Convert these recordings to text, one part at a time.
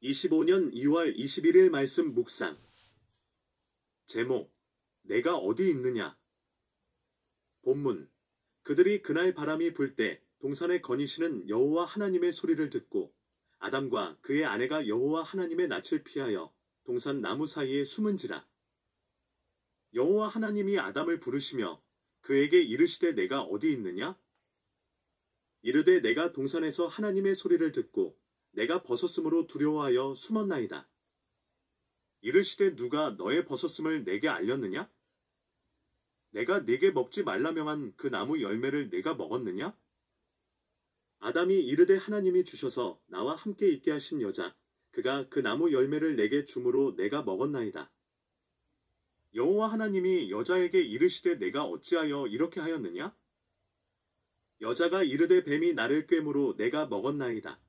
25년 2월 21일 말씀 묵상. 제목, 내가 어디 있느냐? 본문, 그들이 그날 바람이 불 때 동산에 거니시는 여호와 하나님의 소리를 듣고 아담과 그의 아내가 여호와 하나님의 낯을 피하여 동산 나무 사이에 숨은지라. 여호와 하나님이 아담을 부르시며 그에게 이르시되 내가 어디 있느냐? 이르되 내가 동산에서 하나님의 소리를 듣고 내가 벗었으므로 두려워하여 숨었나이다. 이르시되 누가 너의 벗었음을 내게 알렸느냐? 내가 네게 먹지 말라 명한 그 나무 열매를 내가 먹었느냐? 아담이 이르되 하나님이 주셔서 나와 함께 있게 하신 여자, 그가 그 나무 열매를 내게 주므로 내가 먹었나이다. 여호와 하나님이 여자에게 이르시되 내가 어찌하여 이렇게 하였느냐? 여자가 이르되 뱀이 나를 꿰므로 내가 먹었나이다.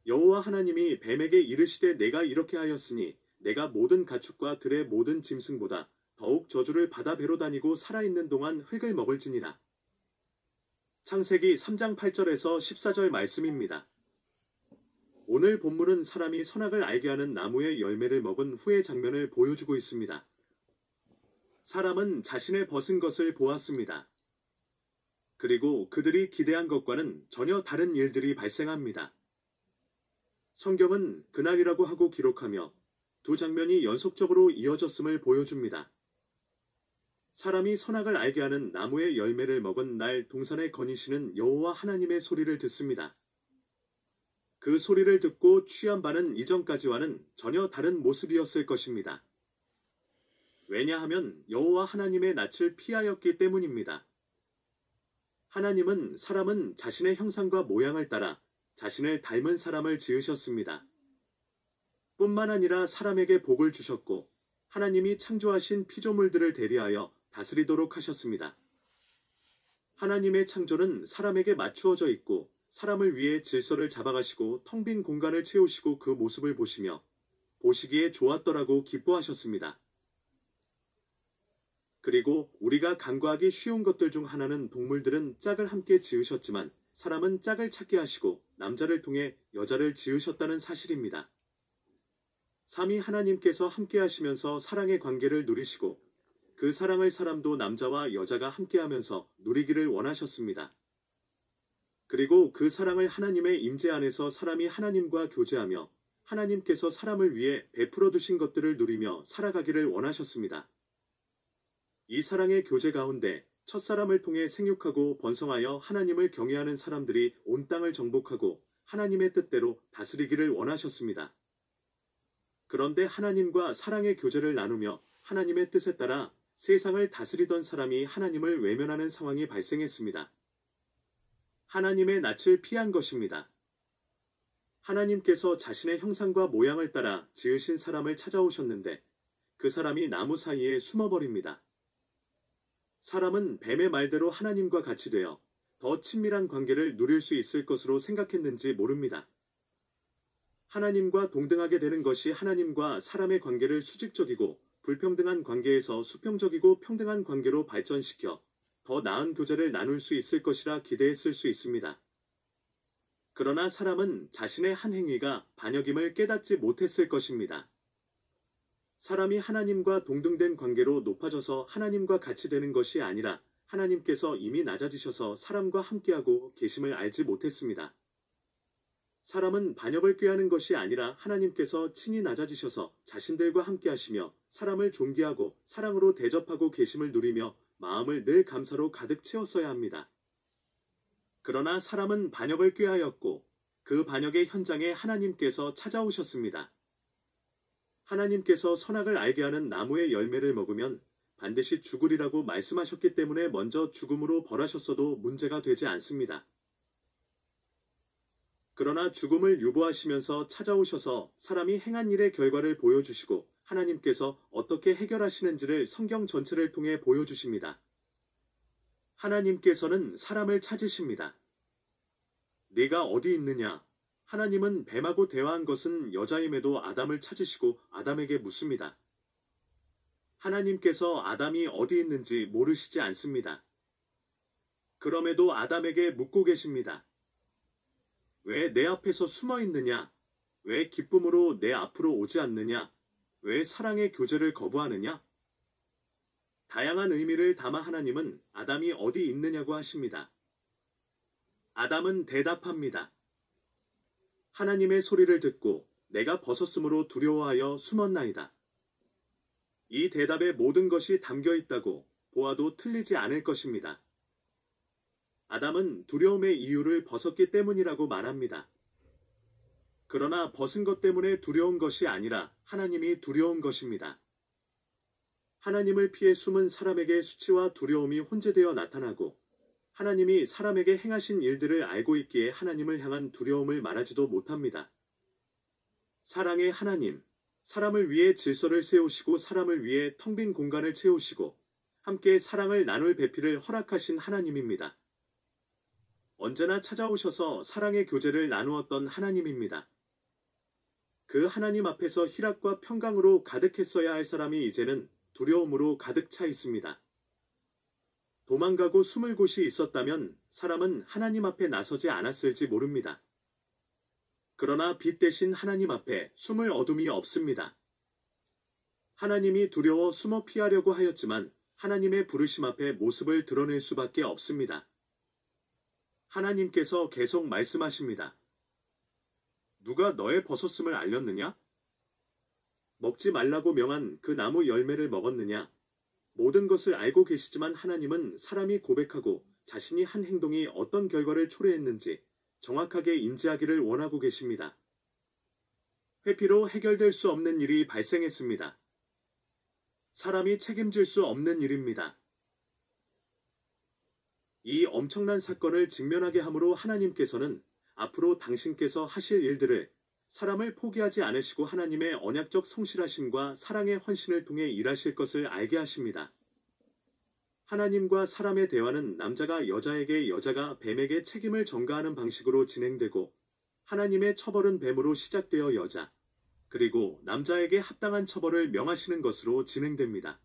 여호와 하나님이 뱀에게 이르시되 내가 이렇게 하였으니 내가 모든 가축과 들의 모든 짐승보다 더욱 저주를 받아 배로 다니고 살아있는 동안 흙을 먹을지니라. 창세기 3장 8절에서 14절 말씀입니다. 오늘 본문은 사람이 선악을 알게 하는 나무의 열매를 먹은 후의 장면을 보여주고 있습니다. 사람은 자신의 벗은 것을 보았습니다. 그리고 그들이 기대한 것과는 전혀 다른 일들이 발생합니다. 성경은 그날이라고 하고 기록하며 두 장면이 연속적으로 이어졌음을 보여줍니다. 사람이 선악을 알게 하는 나무의 열매를 먹은 날 동산에 거니시는 여호와 하나님의 소리를 듣습니다. 그 소리를 듣고 취한 바는 이전까지와는 전혀 다른 모습이었을 것입니다. 왜냐하면 여호와 하나님의 낯을 피하였기 때문입니다. 하나님은 사람은 자신의 형상과 모양을 따라 자신을 닮은 사람을 지으셨습니다. 뿐만 아니라 사람에게 복을 주셨고 하나님이 창조하신 피조물들을 대리하여 다스리도록 하셨습니다. 하나님의 창조는 사람에게 맞추어져 있고 사람을 위해 질서를 잡아가시고 텅 빈 공간을 채우시고 그 모습을 보시며 보시기에 좋았더라고 기뻐하셨습니다. 그리고 우리가 간과하기 쉬운 것들 중 하나는 동물들은 짝을 함께 지으셨지만 사람은 짝을 찾게 하시고 남자를 통해 여자를 지으셨다는 사실입니다. 삼위 하나님께서 함께 하시면서 사랑의 관계를 누리시고 그 사랑을 사람도 남자와 여자가 함께 하면서 누리기를 원하셨습니다. 그리고 그 사랑을 하나님의 임재 안에서 사람이 하나님과 교제하며 하나님께서 사람을 위해 베풀어 두신 것들을 누리며 살아가기를 원하셨습니다. 이 사랑의 교제 가운데 첫사람을 통해 생육하고 번성하여 하나님을 경외하는 사람들이 온 땅을 정복하고 하나님의 뜻대로 다스리기를 원하셨습니다. 그런데 하나님과 사랑의 교제를 나누며 하나님의 뜻에 따라 세상을 다스리던 사람이 하나님을 외면하는 상황이 발생했습니다. 하나님의 낯을 피한 것입니다. 하나님께서 자신의 형상과 모양을 따라 지으신 사람을 찾아오셨는데 그 사람이 나무 사이에 숨어버립니다. 사람은 뱀의 말대로 하나님과 같이 되어 더 친밀한 관계를 누릴 수 있을 것으로 생각했는지 모릅니다. 하나님과 동등하게 되는 것이 하나님과 사람의 관계를 수직적이고 불평등한 관계에서 수평적이고 평등한 관계로 발전시켜 더 나은 교제를 나눌 수 있을 것이라 기대했을 수 있습니다. 그러나 사람은 자신의 한 행위가 반역임을 깨닫지 못했을 것입니다. 사람이 하나님과 동등된 관계로 높아져서 하나님과 같이 되는 것이 아니라 하나님께서 이미 낮아지셔서 사람과 함께하고 계심을 알지 못했습니다. 사람은 반역을 꾀하는 것이 아니라 하나님께서 친히 낮아지셔서 자신들과 함께하시며 사람을 존귀하고 사랑으로 대접하고 계심을 누리며 마음을 늘 감사로 가득 채웠어야 합니다. 그러나 사람은 반역을 꾀하였고 그 반역의 현장에 하나님께서 찾아오셨습니다. 하나님께서 선악을 알게 하는 나무의 열매를 먹으면 반드시 죽으리라고 말씀하셨기 때문에 먼저 죽음으로 벌하셨어도 문제가 되지 않습니다. 그러나 죽음을 유보하시면서 찾아오셔서 사람이 행한 일의 결과를 보여주시고 하나님께서 어떻게 해결하시는지를 성경 전체를 통해 보여주십니다. 하나님께서는 사람을 찾으십니다. 네가 어디 있느냐? 하나님은 뱀하고 대화한 것은 여자임에도 아담을 찾으시고 아담에게 묻습니다. 하나님께서 아담이 어디 있는지 모르시지 않습니다. 그럼에도 아담에게 묻고 계십니다. 왜 내 앞에서 숨어 있느냐? 왜 기쁨으로 내 앞으로 오지 않느냐? 왜 사랑의 교제를 거부하느냐? 다양한 의미를 담아 하나님은 아담이 어디 있느냐고 하십니다. 아담은 대답합니다. 하나님의 소리를 듣고 내가 벗었으므로 두려워하여 숨었나이다. 이 대답에 모든 것이 담겨 있다고 보아도 틀리지 않을 것입니다. 아담은 두려움의 이유를 벗었기 때문이라고 말합니다. 그러나 벗은 것 때문에 두려운 것이 아니라 하나님이 두려운 것입니다. 하나님을 피해 숨은 사람에게 수치와 두려움이 혼재되어 나타나고 하나님이 사람에게 행하신 일들을 알고 있기에 하나님을 향한 두려움을 말하지도 못합니다. 사랑의 하나님, 사람을 위해 질서를 세우시고 사람을 위해 텅 빈 공간을 채우시고 함께 사랑을 나눌 배필을 허락하신 하나님입니다. 언제나 찾아오셔서 사랑의 교제를 나누었던 하나님입니다. 그 하나님 앞에서 희락과 평강으로 가득했어야 할 사람이 이제는 두려움으로 가득 차 있습니다. 도망가고 숨을 곳이 있었다면 사람은 하나님 앞에 나서지 않았을지 모릅니다. 그러나 빛 대신 하나님 앞에 숨을 어둠이 없습니다. 하나님이 두려워 숨어 피하려고 하였지만 하나님의 부르심 앞에 모습을 드러낼 수밖에 없습니다. 하나님께서 계속 말씀하십니다. 누가 너의 벗었음을 알렸느냐? 먹지 말라고 명한 그 나무 열매를 먹었느냐? 모든 것을 알고 계시지만 하나님은 사람이 고백하고 자신이 한 행동이 어떤 결과를 초래했는지 정확하게 인지하기를 원하고 계십니다. 회피로 해결될 수 없는 일이 발생했습니다. 사람이 책임질 수 없는 일입니다. 이 엄청난 사건을 직면하게 함으로 하나님께서는 앞으로 당신께서 하실 일들을 사람을 포기하지 않으시고 하나님의 언약적 성실하심과 사랑의 헌신을 통해 일하실 것을 알게 하십니다. 하나님과 사람의 대화는 남자가 여자에게 여자가 뱀에게 책임을 전가하는 방식으로 진행되고 하나님의 처벌은 뱀으로 시작되어 여자 그리고 남자에게 합당한 처벌을 명하시는 것으로 진행됩니다.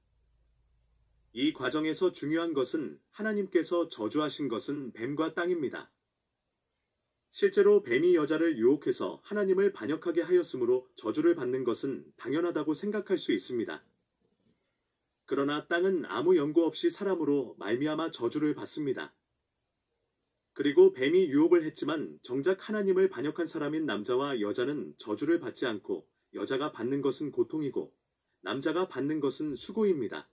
이 과정에서 중요한 것은 하나님께서 저주하신 것은 뱀과 땅입니다. 실제로 뱀이 여자를 유혹해서 하나님을 반역하게 하였으므로 저주를 받는 것은 당연하다고 생각할 수 있습니다. 그러나 땅은 아무 연고 없이 사람으로 말미암아 저주를 받습니다. 그리고 뱀이 유혹을 했지만 정작 하나님을 반역한 사람인 남자와 여자는 저주를 받지 않고 여자가 받는 것은 고통이고 남자가 받는 것은 수고입니다.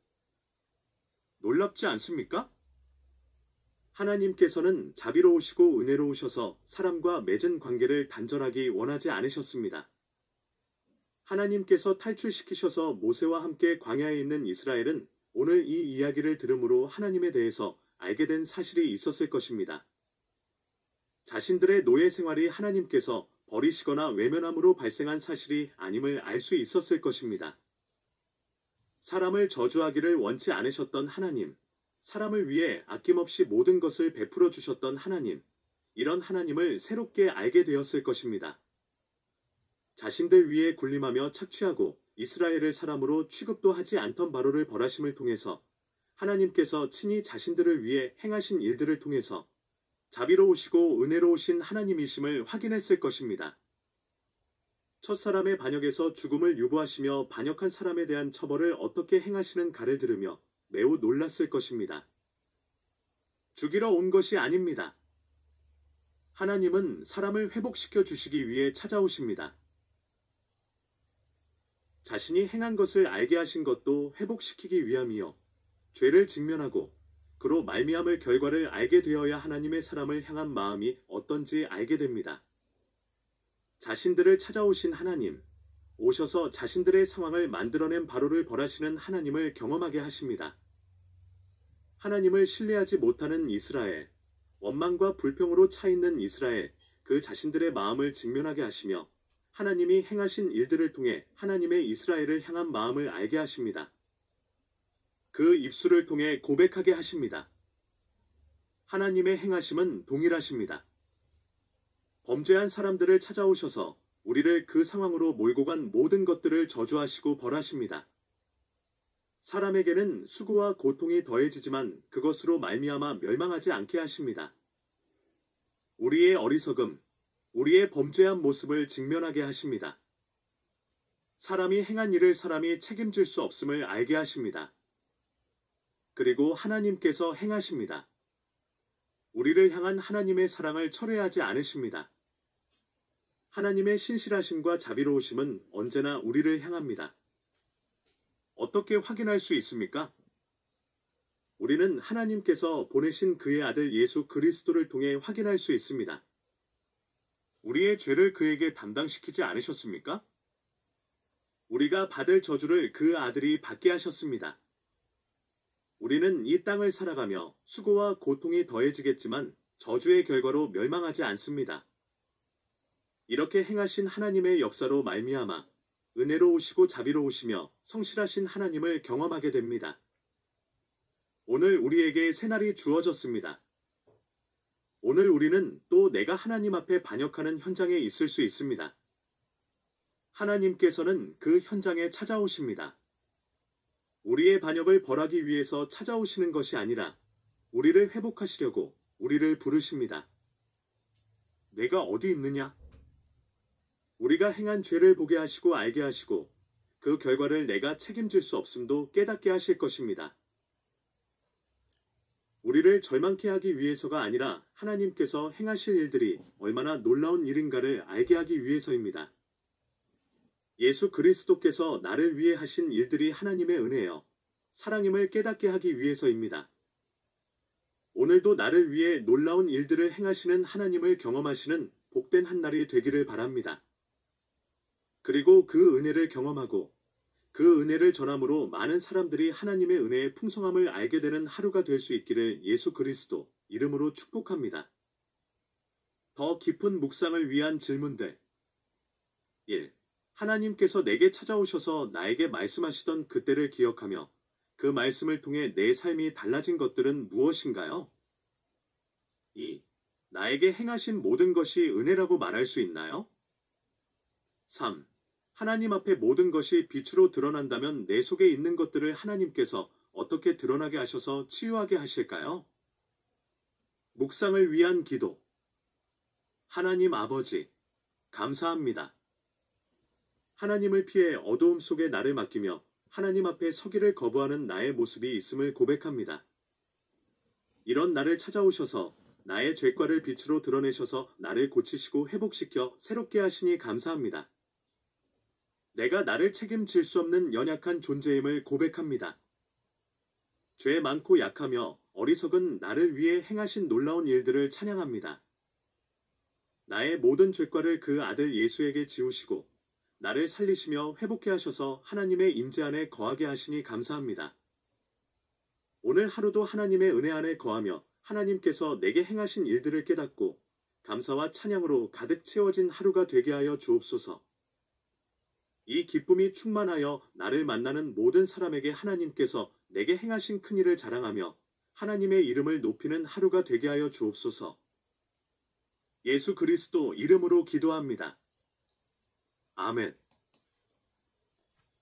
놀랍지 않습니까? 하나님께서는 자비로우시고 은혜로우셔서 사람과 맺은 관계를 단절하기 원하지 않으셨습니다. 하나님께서 탈출시키셔서 모세와 함께 광야에 있는 이스라엘은 오늘 이 이야기를 들음으로 하나님에 대해서 알게 된 사실이 있었을 것입니다. 자신들의 노예 생활이 하나님께서 버리시거나 외면함으로 발생한 사실이 아님을 알 수 있었을 것입니다. 사람을 저주하기를 원치 않으셨던 하나님, 사람을 위해 아낌없이 모든 것을 베풀어 주셨던 하나님, 이런 하나님을 새롭게 알게 되었을 것입니다. 자신들 위에 군림하며 착취하고 이스라엘을 사람으로 취급도 하지 않던 바로를 벌하심을 통해서 하나님께서 친히 자신들을 위해 행하신 일들을 통해서 자비로우시고 은혜로우신 하나님이심을 확인했을 것입니다. 첫사람의 반역에서 죽음을 유보하시며 반역한 사람에 대한 처벌을 어떻게 행하시는가를 들으며 매우 놀랐을 것입니다. 죽이러 온 것이 아닙니다. 하나님은 사람을 회복시켜 주시기 위해 찾아오십니다. 자신이 행한 것을 알게 하신 것도 회복시키기 위함이요. 죄를 직면하고 그로 말미암을 결과를 알게 되어야 하나님의 사람을 향한 마음이 어떤지 알게 됩니다. 자신들을 찾아오신 하나님, 오셔서 자신들의 상황을 만들어낸 바로를 벌하시는 하나님을 경험하게 하십니다. 하나님을 신뢰하지 못하는 이스라엘, 원망과 불평으로 차 있는 이스라엘, 그 자신들의 마음을 직면하게 하시며 하나님이 행하신 일들을 통해 하나님의 이스라엘을 향한 마음을 알게 하십니다. 그 입술을 통해 고백하게 하십니다. 하나님의 행하심은 동일하십니다. 범죄한 사람들을 찾아오셔서 우리를 그 상황으로 몰고 간 모든 것들을 저주하시고 벌하십니다. 사람에게는 수고와 고통이 더해지지만 그것으로 말미암아 멸망하지 않게 하십니다. 우리의 어리석음, 우리의 범죄한 모습을 직면하게 하십니다. 사람이 행한 일을 사람이 책임질 수 없음을 알게 하십니다. 그리고 하나님께서 행하십니다. 우리를 향한 하나님의 사랑을 철회하지 않으십니다. 하나님의 신실하심과 자비로우심은 언제나 우리를 향합니다. 어떻게 확인할 수 있습니까? 우리는 하나님께서 보내신 그의 아들 예수 그리스도를 통해 확인할 수 있습니다. 우리의 죄를 그에게 담당시키지 않으셨습니까? 우리가 받을 저주를 그 아들이 받게 하셨습니다. 우리는 이 땅을 살아가며 수고와 고통이 더해지겠지만 저주의 결과로 멸망하지 않습니다. 이렇게 행하신 하나님의 역사로 말미암아 은혜로우시고 자비로우시며 성실하신 하나님을 경험하게 됩니다. 오늘 우리에게 새날이 주어졌습니다. 오늘 우리는 또 내가 하나님 앞에 반역하는 현장에 있을 수 있습니다. 하나님께서는 그 현장에 찾아오십니다. 우리의 반역을 벌하기 위해서 찾아오시는 것이 아니라 우리를 회복하시려고 우리를 부르십니다. 내가 어디 있느냐? 우리가 행한 죄를 보게 하시고 알게 하시고 그 결과를 내가 책임질 수 없음도 깨닫게 하실 것입니다. 우리를 절망케 하기 위해서가 아니라 하나님께서 행하실 일들이 얼마나 놀라운 일인가를 알게 하기 위해서입니다. 예수 그리스도께서 나를 위해 하신 일들이 하나님의 은혜요, 사랑임을 깨닫게 하기 위해서입니다. 오늘도 나를 위해 놀라운 일들을 행하시는 하나님을 경험하시는 복된 한 날이 되기를 바랍니다. 그리고 그 은혜를 경험하고 그 은혜를 전함으로 많은 사람들이 하나님의 은혜의 풍성함을 알게 되는 하루가 될 수 있기를 예수 그리스도 이름으로 축복합니다. 더 깊은 묵상을 위한 질문들. 1. 하나님께서 내게 찾아오셔서 나에게 말씀하시던 그때를 기억하며 그 말씀을 통해 내 삶이 달라진 것들은 무엇인가요? 2. 나에게 행하신 모든 것이 은혜라고 말할 수 있나요? 3. 하나님 앞에 모든 것이 빛으로 드러난다면 내 속에 있는 것들을 하나님께서 어떻게 드러나게 하셔서 치유하게 하실까요? 묵상을 위한 기도. 하나님 아버지, 감사합니다. 하나님을 피해 어두움 속에 나를 맡기며 하나님 앞에 서기를 거부하는 나의 모습이 있음을 고백합니다. 이런 나를 찾아오셔서 나의 죄과를 빛으로 드러내셔서 나를 고치시고 회복시켜 새롭게 하시니 감사합니다. 내가 나를 책임질 수 없는 연약한 존재임을 고백합니다. 죄 많고 약하며 어리석은 나를 위해 행하신 놀라운 일들을 찬양합니다. 나의 모든 죄과를 그 아들 예수에게 지우시고 나를 살리시며 회복해 하셔서 하나님의 임재 안에 거하게 하시니 감사합니다. 오늘 하루도 하나님의 은혜 안에 거하며 하나님께서 내게 행하신 일들을 깨닫고 감사와 찬양으로 가득 채워진 하루가 되게 하여 주옵소서. 이 기쁨이 충만하여 나를 만나는 모든 사람에게 하나님께서 내게 행하신 큰일을 자랑하며 하나님의 이름을 높이는 하루가 되게 하여 주옵소서. 예수 그리스도 이름으로 기도합니다. 아멘.